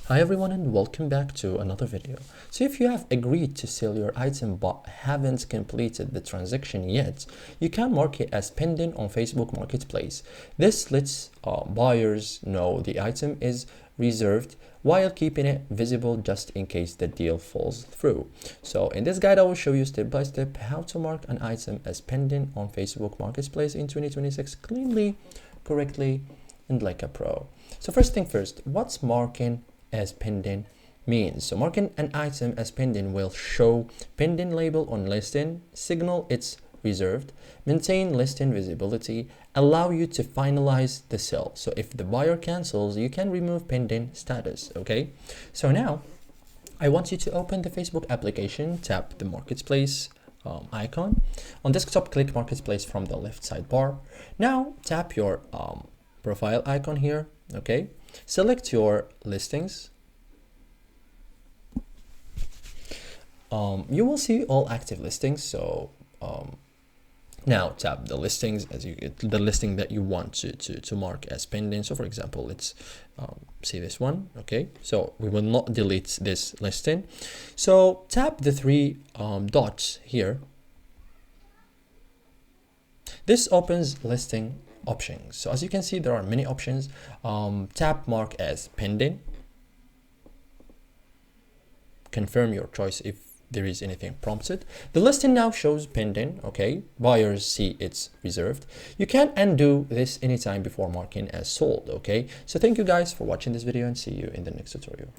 Hi everyone and welcome back to another video. So if you have agreed to sell your item but haven't completed the transaction yet, you can mark it as pending on Facebook Marketplace. This lets buyers know the item is reserved while keeping it visible just in case the deal falls through. So in this guide I will show you step by step how to mark an item as pending on Facebook Marketplace in 2026 cleanly, correctly, and like a pro. So first thing first, what's marking as pending means? So marking an item as pending will show pending label on listing, signal it's reserved, maintain listing visibility, allow you to finalize the sale. So if the buyer cancels, you can remove pending status. Okay, so now I want you to open the Facebook application, tap the marketplace icon. On desktop, click marketplace from the left sidebar. Now tap your profile icon here. Okay, select your listings. You will see all active listings. So now tap the listings as the listing that you want to mark as pending. So for example, let's see this one. Okay, so we will not delete this listing. So tap the three dots here. This opens listing options. So as you can see, there are many options. Tap mark as pending. Confirm your choice if there is anything prompted. The listing now shows pending. Okay, buyers see it's reserved. You can undo this anytime before marking as sold. Okay, so thank you guys for watching this video and see you in the next tutorial.